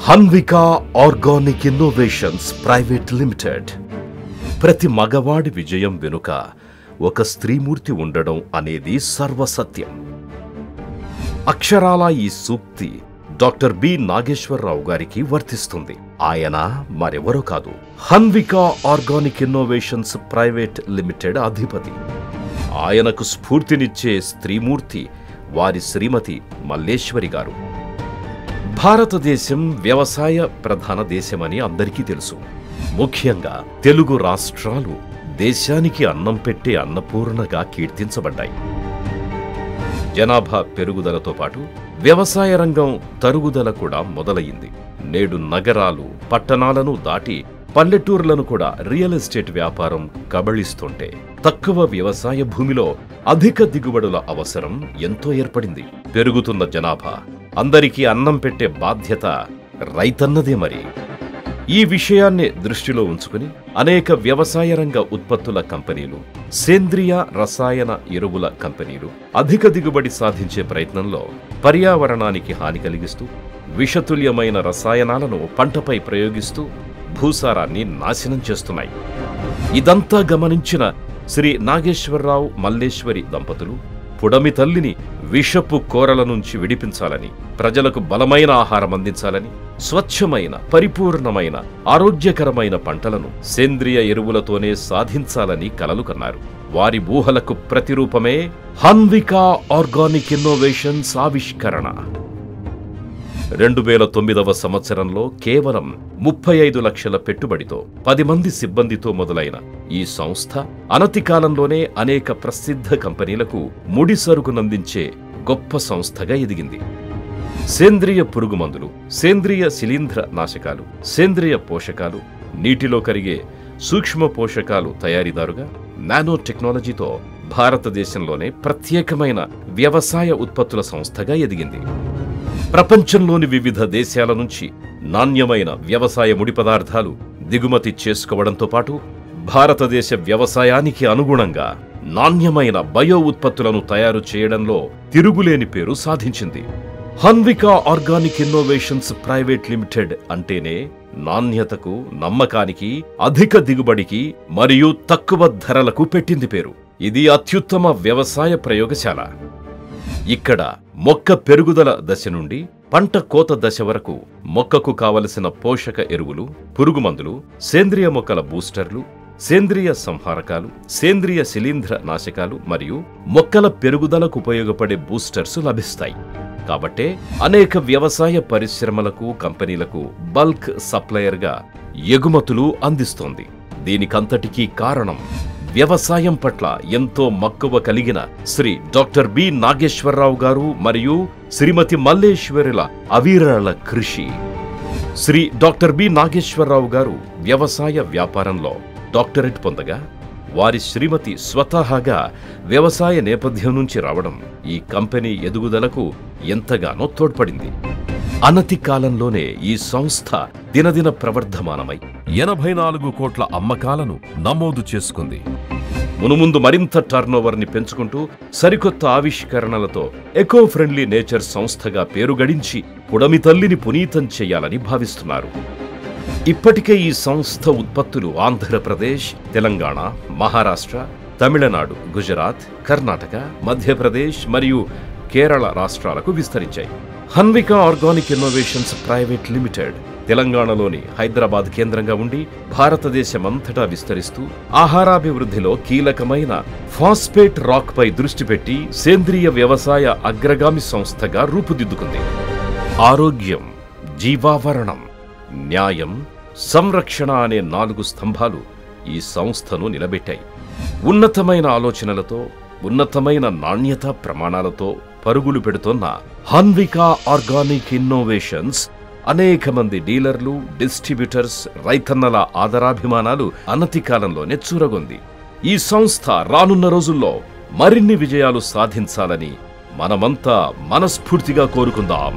Hanvika organic innovations private limited. ప్రతి మగవాడి విజయం వెనుక ఒక స్త్రీమూర్తి ఉండడం అనేది సర్వసత్యం. అక్షరాల ఈ సూక్తి డాక్టర్ బి నాగేశ్వరరావు గారికి వర్తిస్తుంది. ఆయన మరెవరో కాదు, Hanvika organic innovations private limited అధిపతి. ఆయనకు స్ఫూర్తినిచ్చే స్త్రీమూర్తి వారి శ్రీమతి మల్లేశ్వరి గారు. భారతదేశం వ్యవసాయ ప్రధాన దేశమని అందరికీ తెలుసు. ముఖ్యంగా తెలుగు రాష్ట్రాలు దేశానికి అన్నం పెట్టే అన్నపూర్ణగా కీర్తించబడ్డాయి. జనాభా పెరుగుదలతో పాటు వ్యవసాయ రంగం తరుగుదల కూడా మొదలయ్యింది. నేడు నగరాలు పట్టణాలను దాటి పల్లెటూర్లను కూడా రియల్ ఎస్టేట్ వ్యాపారం కబళిస్తుంటే తక్కువ వ్యవసాయ భూమిలో అధిక దిగుబడుల అవసరం ఎంతో ఏర్పడింది. పెరుగుతున్న జనాభా, అందరికీ అన్నం పెట్టే బాధ్యత రైతన్నదే. మరి ఈ విషయాన్ని దృష్టిలో ఉంచుకుని అనేక వ్యవసాయ రంగ ఉత్పత్తుల కంపెనీలు, సేంద్రియ రసాయన ఎరువుల కంపెనీలు అధిక దిగుబడి సాధించే ప్రయత్నంలో పర్యావరణానికి హాని కలిగిస్తూ విషతుల్యమైన రసాయనాలను పంటపై ప్రయోగిస్తూ భూసారాన్ని నాశనం చేస్తున్నాయి. ఇదంతా గమనించిన శ్రీ నాగేశ్వరరావు మల్లేశ్వరి దంపతులు పుడమి తల్లిని విషపు కోరల నుంచి విడిపించాలని, ప్రజలకు బలమైన ఆహారం అందించాలని, స్వచ్ఛమైన పరిపూర్ణమైన ఆరోగ్యకరమైన పంటలను సేంద్రియ ఎరువులతోనే సాధించాలని కలలు కన్నారు. వారి ఊహలకు ప్రతిరూపమే హన్వికా ఆర్గానిక్ ఇన్నోవేషన్స్ ఆవిష్కరణ. 2009వ సంవత్సరంలో కేవలం 35 లక్షల పెట్టుబడితో 10 మంది సిబ్బందితో మొదలైన ఈ సంస్థ అనతి కాలంలోనే అనేక ప్రసిద్ధ కంపెనీలకు ముడి సరుకునందించే గొప్ప సంస్థగా ఎదిగింది. సేంద్రియ పురుగుమందులు, సేంద్రియ శిలీంధ్ర నాశకాలు, సేంద్రియ పోషకాలు, నీటిలో కరిగే సూక్ష్మ పోషకాలు తయారీదారుగా నానో టెక్నాలజీతో భారతదేశంలోనే ప్రత్యేకమైన వ్యవసాయ ఉత్పత్తుల సంస్థగా ఎదిగింది. ప్రపంచంలోని వివిధ దేశాల నుంచి నాణ్యమైన వ్యవసాయ ముడి పదార్థాలు దిగుమతి చేసుకోవడంతో పాటు భారతదేశ వ్యవసాయానికి అనుగుణంగా నాణ్యమైన బయో ఉత్పత్తులను తయారు చేయడంలో తిరుగులేని పేరు సాధించింది. Hanvika organic innovations private limited అంటేనే నాణ్యతకు, నమ్మకానికి, అధిక దిగుబడికి మరియు తక్కువ ధరలకు పెట్టింది పేరు. ఇది అత్యుత్తమ వ్యవసాయ ప్రయోగశాల. ఇక్కడ మొక్క పెరుగుదల దశ నుండి పంట కోత దశ వరకు మొక్కకు కావలసిన పోషక ఎరువులు, పురుగుమందులు, సేంద్రియ మొక్కల బూస్టర్లు, సేంద్రియ సంహారకాలు, సేంద్రియ శిలీంధ్ర నాశకాలు మరియు మొక్కల పెరుగుదలకు ఉపయోగపడే బూస్టర్స్ లభిస్తాయి. కాబట్టే అనేక వ్యవసాయ పరిశ్రమలకు, కంపెనీలకు బల్క్ సప్లయర్గా ఎగుమతులు అందిస్తోంది. దీనికంతటికీ కారణం వ్యవసాయం పట్ల ఎంతో మక్కువ కలిగిన శ్రీ డాక్టర్ బి నాగేశ్వరరావు గారు మరియు శ్రీమతి మల్లేశ్వరుల అవిరళ కృషి. శ్రీ డాక్టర్ బి నాగేశ్వరరావు గారు వ్యవసాయ వ్యాపారంలో డాక్టరేట్ పొందగా, వారి శ్రీమతి స్వతహాగా వ్యవసాయ నేపథ్యం నుంచి రావడం ఈ కంపెనీ ఎదుగుదలకు ఎంతగానో తోడ్పడింది. అనతి కాలంలోనే ఈ సంస్థ దినదిన ప్రవర్ధమానమై 84 కోట్ల అమ్మకాలను నమోదు చేసుకుంది. మునుముందు మరింత టర్నోవర్ని పెంచుకుంటూ సరికొత్త ఆవిష్కరణలతో ఎకో ఫ్రెండ్లీ నేచర్ సంస్థగా పేరు గడించి పుడమి తల్లిని పునీతం చేయాలని భావిస్తున్నారు. ఇప్పటికే ఈ సంస్థ ఉత్పత్తులు ఆంధ్రప్రదేశ్, తెలంగాణ, మహారాష్ట్ర, తమిళనాడు, గుజరాత్, కర్ణాటక, మధ్యప్రదేశ్ మరియు కేరళ రాష్ట్రాలకు విస్తరించాయి. Hanvika organic innovations private limited తెలంగాణలోని హైదరాబాద్ కేంద్రంగా ఉండి భారతదేశమంతటా విస్తరిస్తూ ఆహారాభివృద్ధిలో కీలకమైన ఫాస్ఫేట్ రాక్ పై దృష్టి పెట్టి సేంద్రియ వ్యవసాయ అగ్రగామి సంస్థగా రూపుదిద్దుకుంది. ఆరోగ్యం, జీవావరణం, న్యాయం, సంరక్షణ అనే 4 స్తంభాలు ఈ సంస్థను నిలబెట్టాయి. ఉన్నతమైన ఆలోచనలతో, ఉన్నతమైన నాణ్యత ప్రమాణాలతో పరుగులు పెడుతోన్న హన్వికా ఆర్గానిక్ ఇన్నోవేషన్స్ అనేక మంది డీలర్లు, డిస్ట్రిబ్యూటర్స్, రైతన్నల ఆదరాభిమానాలు అనతి కాలంలోనే చూరగొంది. ఈ సంస్థ రానున్న రోజుల్లో మరిన్ని విజయాలు సాధించాలని మనమంతా మనస్ఫూర్తిగా కోరుకుందాం.